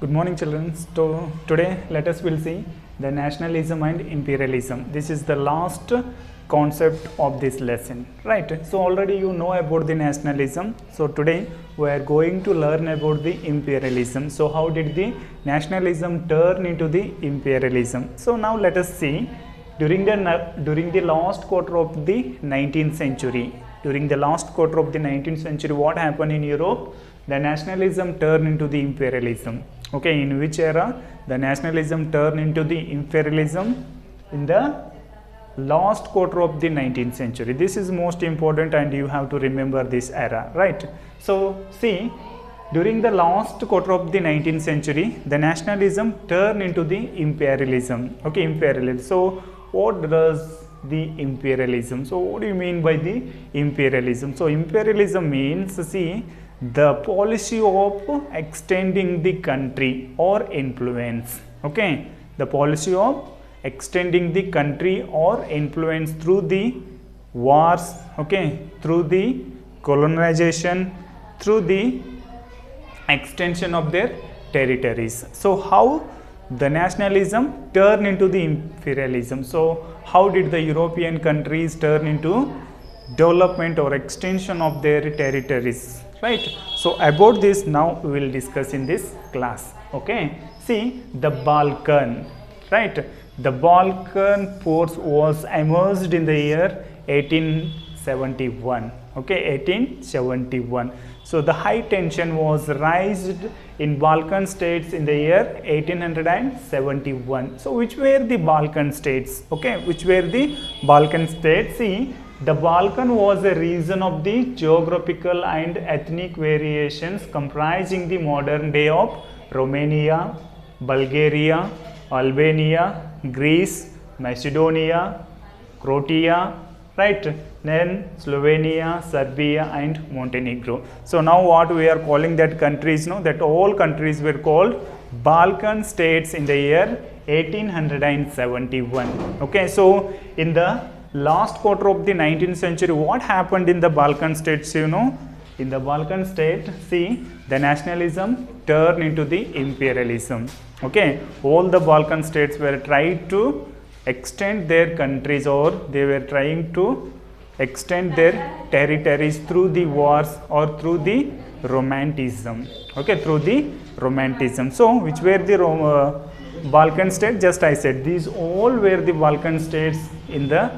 Good morning children. So today let us will see the nationalism and imperialism. This is the last concept of this lesson, right? So already you know about the nationalism. So today we are going to learn about the imperialism. So how did the nationalism turn into the imperialism? So now let us see during the last quarter of the 19th century. During the last quarter of the 19th century, what happened in Europe? The nationalism turned into the imperialism. Okay, in which era the nationalism turned into the imperialism? In the last quarter of the 19th century. This is most important and you have to remember this era, right? So see, during the last quarter of the 19th century, the nationalism turned into the imperialism. Okay, imperialism. So what does the imperialism? So what do you mean by the imperialism? So imperialism means, see, the policy of extending the country or influence. Okay, the policy of extending the country or influence through the wars, okay, through the colonization, through the extension of their territories. So how the nationalism turned into the imperialism? So how did the European countries turn into development or extension of their territories, right? So about this now we will discuss in this class. Okay, see, the Balkan, right? The Balkan force was emerged in the year 1871. Okay, 1871. So the high tension was raised in Balkan states in the year 1871. So which were the Balkan states? Okay, which were the Balkan states? See, the Balkan was a region of the geographical and ethnic variations comprising the modern day of Romania, Bulgaria, Albania, Greece, Macedonia, Croatia, right? Then Slovenia, Serbia and Montenegro. So now what we are calling that countries, no? That all countries were called Balkan states in the year 1871. Okay, so in the last quarter of the 19th century, what happened in the Balkan states, you know? In the Balkan state, see, the nationalism turned into the imperialism. Okay, all the Balkan states were trying to extend their countries, or they were trying to extend their territories through the wars or through the romanticism. Okay, through the romanticism. So which were the Balkan states? Just I said these all were the Balkan states in the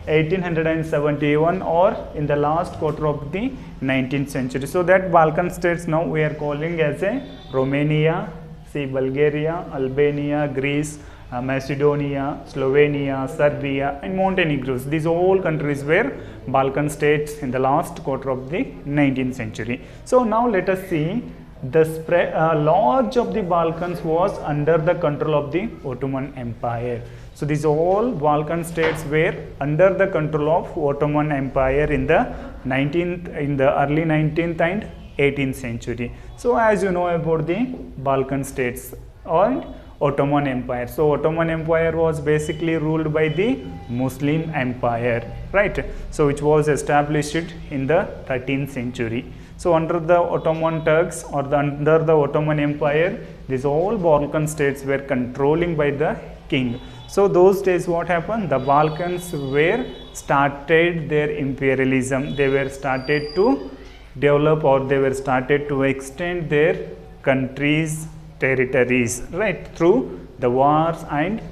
1871 or in the last quarter of the 19th century. So that Balkan states now we are calling as a Romania, see, Bulgaria, Albania, Greece, Macedonia, Slovenia, Serbia and Montenegro. These all countries were Balkan states in the last quarter of the 19th century. So now let us see the spread. Large of the Balkans was under the control of the Ottoman Empire. So these all Balkan states were under the control of Ottoman Empire in the early 19th and 18th century. So as you know about the Balkan states and Ottoman Empire. So Ottoman Empire was basically ruled by the Muslim Empire, right? So which was established in the 13th century. So under the Ottoman Turks or under the Ottoman Empire, these all Balkan states were controlling by the king. So those days what happened? The Balkans were started their imperialism. They were started to develop, or they were started to extend their countries' territories, right, through the wars and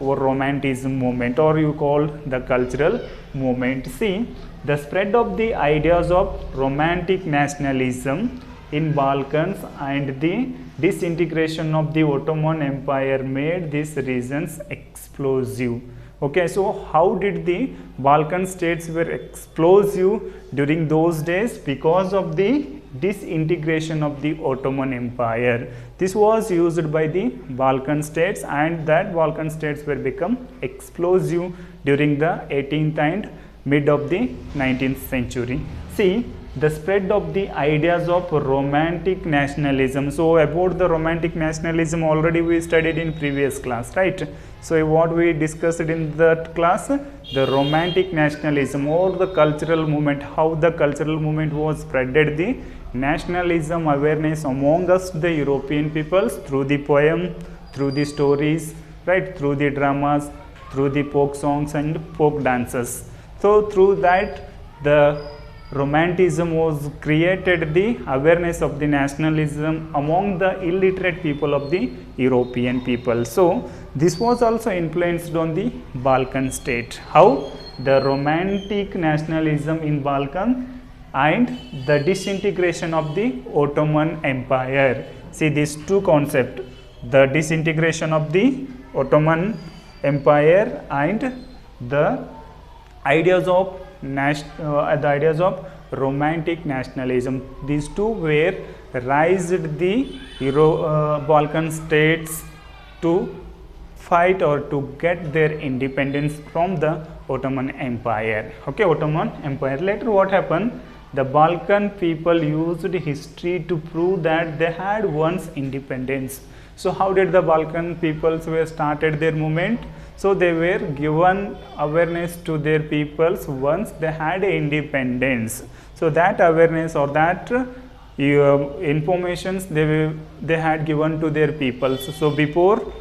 romanticism movement, or you call the cultural movement. See, the spread of the ideas of romantic nationalism in Balkans and the disintegration of the Ottoman Empire made these regions explosive. Okay, so how did the Balkan states were explosive during those days? Because of the disintegration of the Ottoman Empire. This was used by the Balkan states, and that Balkan states were become explosive during the 18th and mid of the 19th century. See, the spread of the ideas of romantic nationalism. So about the romantic nationalism already we studied in previous class, right? So what we discussed in that class, the romantic nationalism or the cultural movement, how the cultural movement was spreaded nationalism awareness among us, the European peoples, through the poem, through the stories, right, through the dramas, through the folk songs and folk dances. So through that, the romanticism was created, the awareness of the nationalism among the illiterate people of the European people. So this was also influenced on the Balkan state. How? The romantic nationalism in Balkan and the disintegration of the Ottoman Empire. See these two concepts, the disintegration of the Ottoman Empire and the ideas of romantic nationalism. These two were raised the Balkan states to fight or to get their independence from the Ottoman Empire. Okay, Ottoman Empire. Later what happened? The Balkan people used history to prove that they had once independence. So how did the Balkan peoples were started their movement? So they were given awareness to their peoples once they had independence. So that awareness or that informations they had given to their peoples. So before,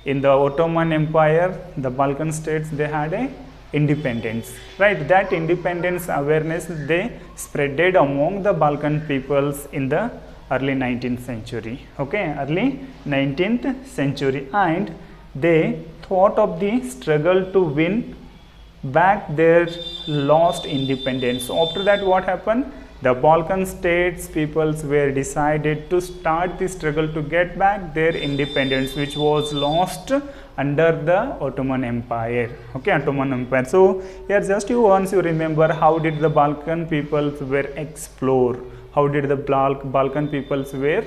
in the Ottoman Empire, the Balkan states, they had a independence, right? That independence awareness they spreaded among the Balkan peoples in the early 19th century. Okay, early 19th century, and they thought of the struggle to win back their lost independence. So after that, what happened? The Balkan states peoples were decided to start the struggle to get back their independence, which was lost under the Ottoman Empire. Okay, Ottoman Empire. So here just once you remember, how did the Balkan peoples were explored? How did the Balkan peoples were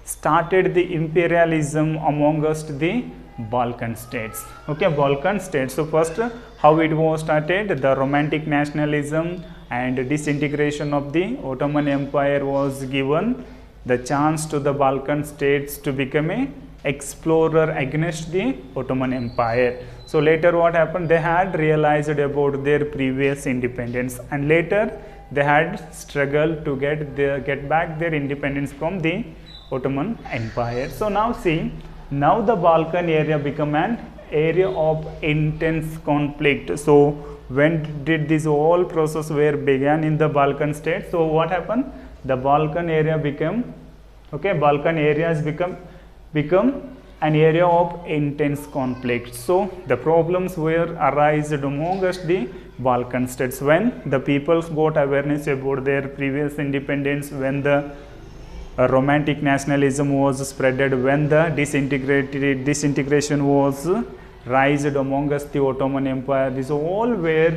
started the imperialism amongst the Balkan states. Okay, Balkan states. So first, how it was started? The romantic nationalism and disintegration of the Ottoman Empire was given the chance to the Balkan states to become a explorer against the Ottoman Empire. So later what happened? They had realized about their previous independence, and later they had struggled to get back their independence from the Ottoman Empire. So now see, now the Balkan area become an area of intense conflict. So when did this whole process were began in the Balkan states? So what happened? The Balkan area became, okay, Balkan areas become an area of intense conflict. So the problems were arised amongst the Balkan states when the peoples got awareness about their previous independence, when the romantic nationalism was spreaded, when the disintegration was raised amongst the Ottoman Empire. This all were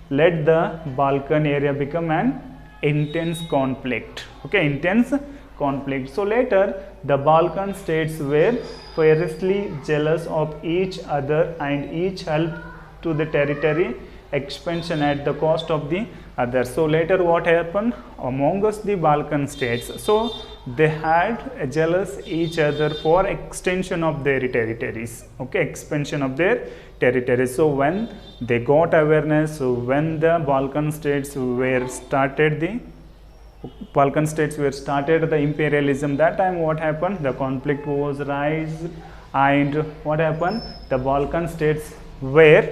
led the Balkan area become an intense conflict. Okay, intense conflict. So later the Balkan states were fiercely jealous of each other and each helped to the territory expansion at the cost of the other. So later what happened amongst the Balkan states? So they had jealous each other for extension of their territories. Okay, expansion of their territories. So when they got awareness, when the Balkan states were started the imperialism, that time what happened? The conflict was raised, and what happened? The Balkan states were,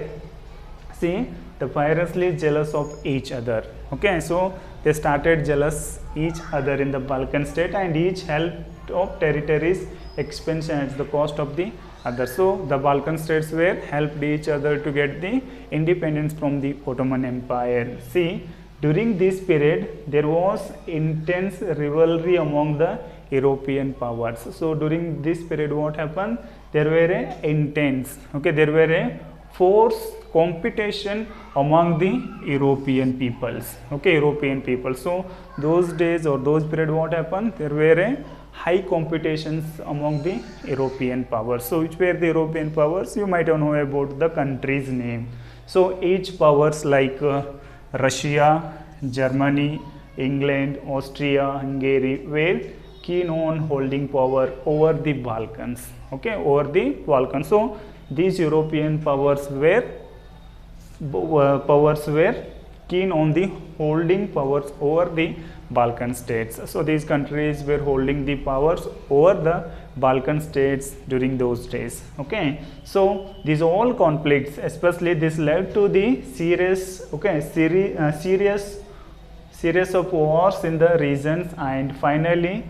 see, the fiercely jealous of each other. Okay, so they started jealous each other in the Balkan state, and each helped of territories expansion at the cost of the other. So the Balkan states were helped each other to get the independence from the Ottoman Empire. See, during this period there was intense rivalry among the European powers. So during this period what happened? There were a intense, okay, there were a force competition among the European peoples. Okay, European people. So those days or those period what happened? There were a high competitions among the European powers. So which were the European powers? You might know about the country's name. So each powers like Russia, Germany, England, Austria, Hungary were keen on holding power over the Balkans. Okay, over the Balkans. So these European powers were keen on the holding powers over the Balkan states. So these countries were holding the powers over the Balkan states during those days. Okay, so these all conflicts, especially this led to the serious series of wars in the regions, and finally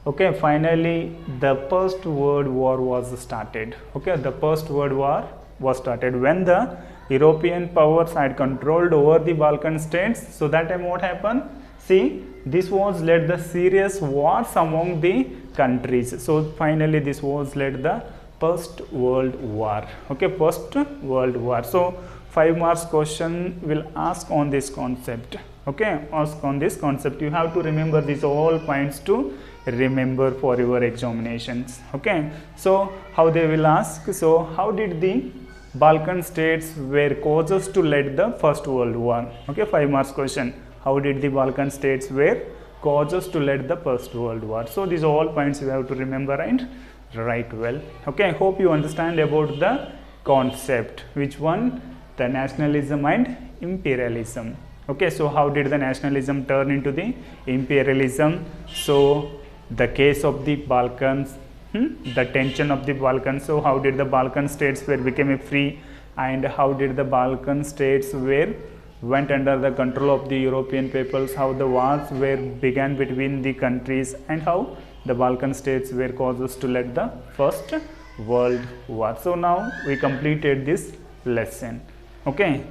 the First World War was started. Okay, the First World War was started when the European powers had controlled over the Balkan states. So that time what happened? See, this was led the serious wars among the countries. So finally this was led the First World War. Okay, First World War. So 5 marks question will ask on this concept. Okay, ask on this concept. You have to remember these all points to remember for your examinations. Okay, so how they will ask? So how did the Balkan states were causes to lead the First World War? Okay, 5 marks question. How did the Balkan states were causes to lead the First World War? So these all points you have to remember and write well. Okay, I hope you understand about the concept. Which one? The nationalism and imperialism. Okay, so how did the nationalism turn into the imperialism? So the case of the Balkans, the tension of the Balkans. So how did the Balkan states became free, and how did the Balkan states went under the control of the European peoples, how the wars began between the countries, and how the Balkan states were causes to lead the First World War. So now we completed this lesson. Okay.